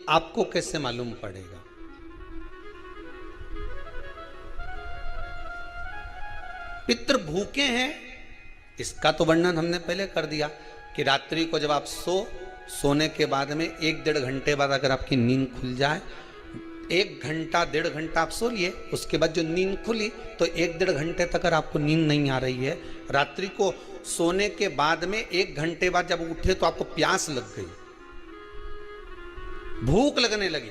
आपको कैसे मालूम पड़ेगा? पितृ भूखे हैं, इसका तो वर्णन हमने पहले कर दिया कि रात्रि को जब आप सोने के बाद में 1-1.5 घंटे बाद अगर आपकी नींद खुल जाए, 1 घंटा 1.5 घंटा आप सो लिए, उसके बाद जो नींद खुली तो 1-1.5 घंटे तक अगर आपको नींद नहीं आ रही है, रात्रि को सोने के बाद में 1 घंटे बाद जब उठे तो आपको प्यास लग गई, भूख लगने लगी,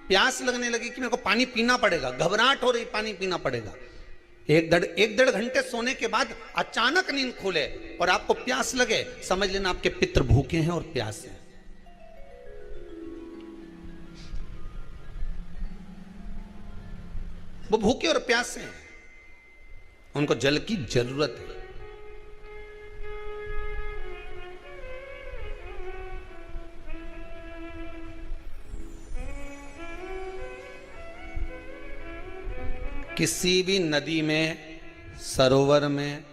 प्यास लगने लगी कि मेरे को पानी पीना पड़ेगा, घबराहट हो रही, पानी पीना पड़ेगा। 1-1.5 घंटे सोने के बाद अचानक नींद खुले और आपको प्यास लगे, समझ लेना आपके पितृ भूखे हैं और प्यास है। वो भूखे और प्यासे हैं, उनको जल की जरूरत है। किसी भी नदी में, सरोवर में,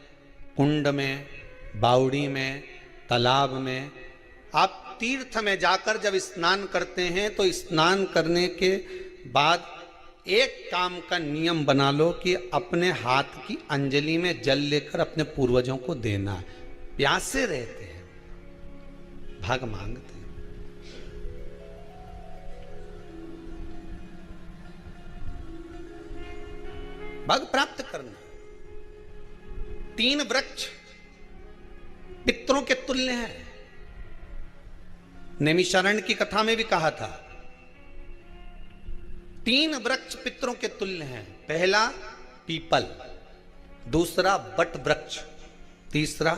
कुंड में, बावड़ी में, तालाब में, आप तीर्थ में जाकर जब स्नान करते हैं तो स्नान करने के बाद एक काम का नियम बना लो कि अपने हाथ की अंजलि में जल लेकर अपने पूर्वजों को देना है। प्यासे रहते हैं, भाग मांगते हैं। भाग प्राप्त करना। 3 वृक्ष पितरों के तुल्य हैं। नैमिषारण्य की कथा में भी कहा था 3 वृक्ष पितरों के तुल्य हैं। पहला पीपल, दूसरा बट वृक्ष, तीसरा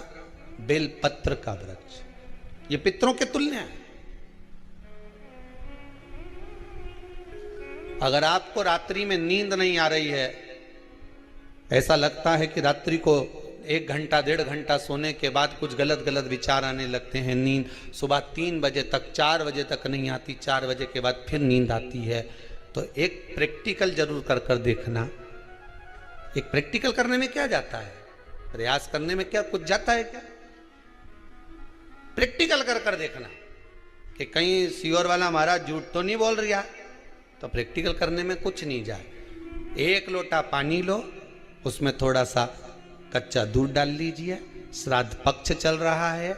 बेलपत्र का वृक्ष। ये पितरों के तुल्य हैं। अगर आपको रात्रि में नींद नहीं आ रही है, ऐसा लगता है कि रात्रि को 1 घंटा 1.5 घंटा सोने के बाद कुछ गलत गलत विचार आने लगते हैं, नींद सुबह 3 बजे तक 4 बजे तक नहीं आती, 4 बजे के बाद फिर नींद आती है, तो एक प्रैक्टिकल जरूर कर देखना। एक प्रैक्टिकल करने में क्या जाता है, प्रयास करने में क्या कुछ जाता है क्या? प्रैक्टिकल कर देखना कि कहीं सियोर वाला महाराज झूठ तो नहीं बोल रहा, तो प्रैक्टिकल करने में कुछ नहीं जाए। 1 लोटा पानी लो, उसमें थोड़ा सा कच्चा दूध डाल लीजिए, श्राद्ध पक्ष चल रहा है,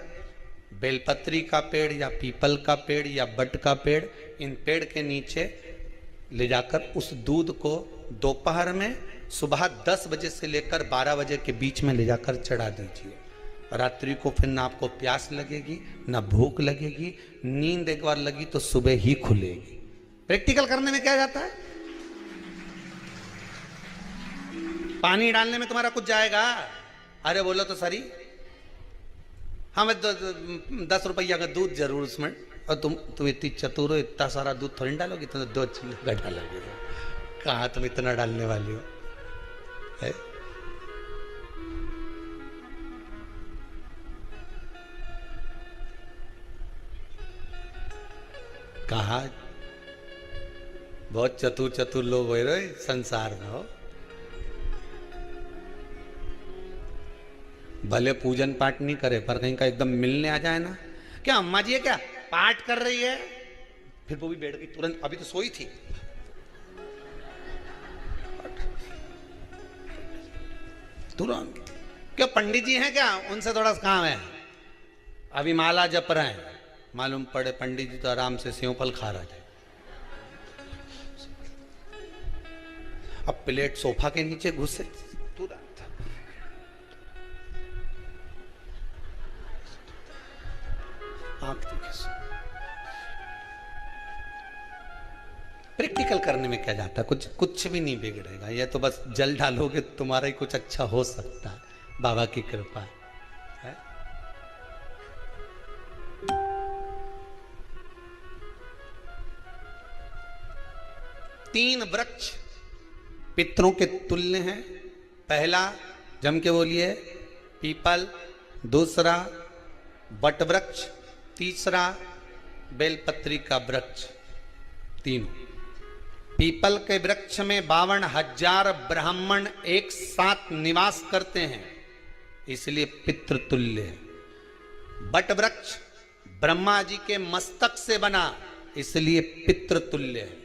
बेलपत्री का पेड़ या पीपल का पेड़ या बट का पेड़, इन पेड़ के नीचे ले जाकर उस दूध को दोपहर में सुबह 10 बजे से लेकर 12 बजे के बीच में ले जाकर चढ़ा दीजिए। रात्रि को फिर ना आपको प्यास लगेगी, ना भूख लगेगी, नींद एक बार लगी तो सुबह ही खुलेगी। प्रैक्टिकल करने में क्या जाता है? पानी डालने में तुम्हारा कुछ जाएगा? अरे बोलो तो सरी, हाँ मैं 10 रुपया का दूध जरूर उसमें, और तुम इतनी चतुर हो, इतना सारा दूध थोड़ी डालोगी, तुम 2 चिल्ला डालोगे। कहाँ तुम इतना डालने वाली हो है? कहा बहुत चतुर लोग हो रहे संसार में हो। भले पूजन पाठ नहीं करे, पर कहीं का एकदम मिलने आ जाए ना, क्या अम्मा जी है क्या पाठ कर रही है, फिर वो भी बैठ गई तुरंत, अभी तो सोई थी, तुरंत। क्या पंडित जी हैं क्या, उनसे थोड़ा सा काम है, अभी माला जप रहे हैं, मालूम पड़े पंडित जी तो आराम से सेव फल खा रहे थे। अब प्लेट सोफा के नीचे घुसे, तुरंत प्रैक्टिकल करने में क्या जाता है? कुछ भी नहीं बिगड़ेगा। ये तो बस जल डालोगे तुम्हारा ही कुछ अच्छा हो सकता है, बाबा की कृपा है। 3 वृक्ष पितरों के तुल्य हैं। पहला जम के बोलिए पीपल, दूसरा बट वृक्ष, तीसरा बेलपत्री का वृक्ष। 3 पीपल के वृक्ष में 52,000 ब्राह्मण एक साथ निवास करते हैं, इसलिए पितृतुल्य है। बट वृक्ष ब्रह्मा जी के मस्तक से बना, इसलिए पितृतुल्य है।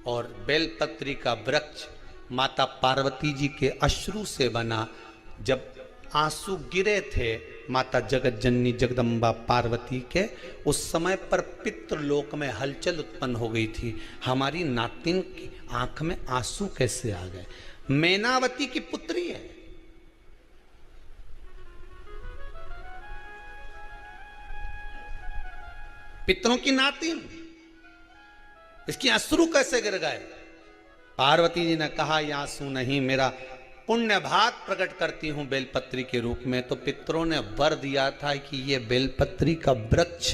और बेलपत्री का वृक्ष माता पार्वती जी के अश्रु से बना। जब आंसू गिरे थे माता जगत जननी जगदम्बा पार्वती के, उस समय पर पितृलोक में हलचल उत्पन्न हो गई थी। हमारी नातिन की आंख में आंसू कैसे आ गए? मैनावती की पुत्री है, पितरों की नातिन, इसकी अश्रु कैसे गिर गए? पार्वती जी ने कहा ये आंसू नहीं, मेरा पुण्य भाग प्रकट करती हूं बेलपत्री के रूप में। तो पितरों ने वर दिया था कि ये बेलपत्री का वृक्ष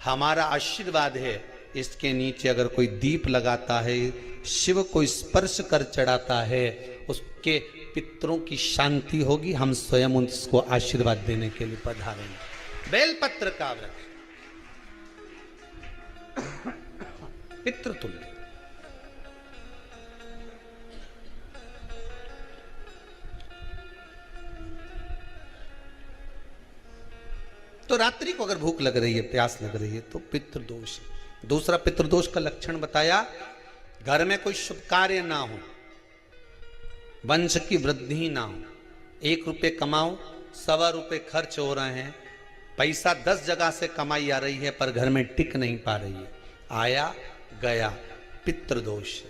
हमारा आशीर्वाद है, इसके नीचे अगर कोई दीप लगाता है, शिव को स्पर्श कर चढ़ाता है, उसके पितरों की शांति होगी। हम स्वयं उसको आशीर्वाद देने के लिए पधारेंगे। बेलपत्र का वृक्ष पितृतुल्य। तो रात्रि को अगर भूख लग रही है, प्यास लग रही है, तो पितृदोष। दूसरा पितृदोष का लक्षण बताया, घर में कोई शुभ कार्य ना हो, वंश की वृद्धि ना हो। 1 रुपये कमाओ, 1.25 रुपये खर्च हो रहे हैं, पैसा 10 जगह से कमाई आ रही है पर घर में टिक नहीं पा रही है, आया गया, पितृदोष।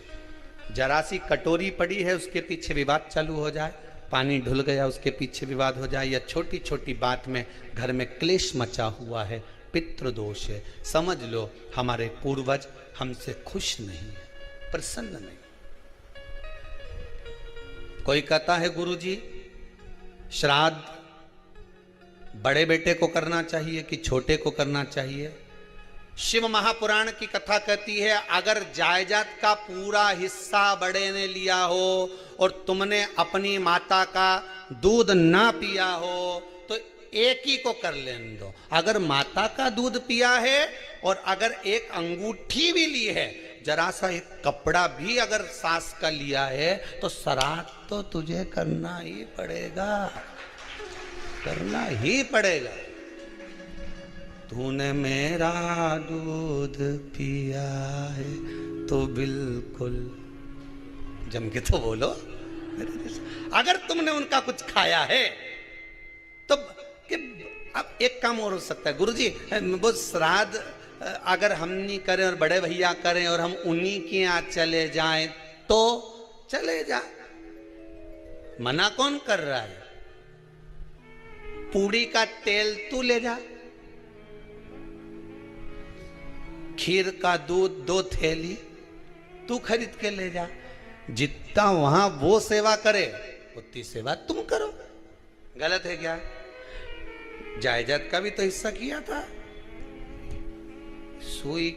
जरा सी कटोरी पड़ी है, उसके पीछे विवाद चालू हो जाए, पानी ढुल गया उसके पीछे विवाद हो जाए, या छोटी छोटी बात में घर में क्लेश मचा हुआ है, पितृदोष है। समझ लो हमारे पूर्वज हमसे खुश नहीं, प्रसन्न नहीं। कोई कहता है गुरुजी श्राद्ध बड़े बेटे को करना चाहिए कि छोटे को करना चाहिए? शिव महापुराण की कथा कहती है, अगर जायदाद का पूरा हिस्सा बड़े ने लिया हो और तुमने अपनी माता का दूध ना पिया हो तो एक ही को कर लेने दो। अगर माता का दूध पिया है और अगर एक अंगूठी भी ली है, जरा सा एक कपड़ा भी अगर सास का लिया है, तो श्राद्ध तो तुझे करना ही पड़ेगा, करना ही पड़ेगा। तूने मेरा दूध पिया है तो बिल्कुल जम के तो बोलो। अगर तुमने उनका कुछ खाया है तो अब एक काम और हो सकता है, गुरुजी वो श्राद्ध अगर हम नहीं करें और बड़े भैया करें और हम उन्हीं के यहाँ चले जाएं तो चले जा, मना कौन कर रहा है? पूड़ी का तेल तू ले जा, खीर का दूध 2 थैली तू खरीद के ले जा। जितना वहां वो सेवा करे उतनी सेवा तुम करो। गलत है क्या? जायदाद का भी तो हिस्सा किया था। सुई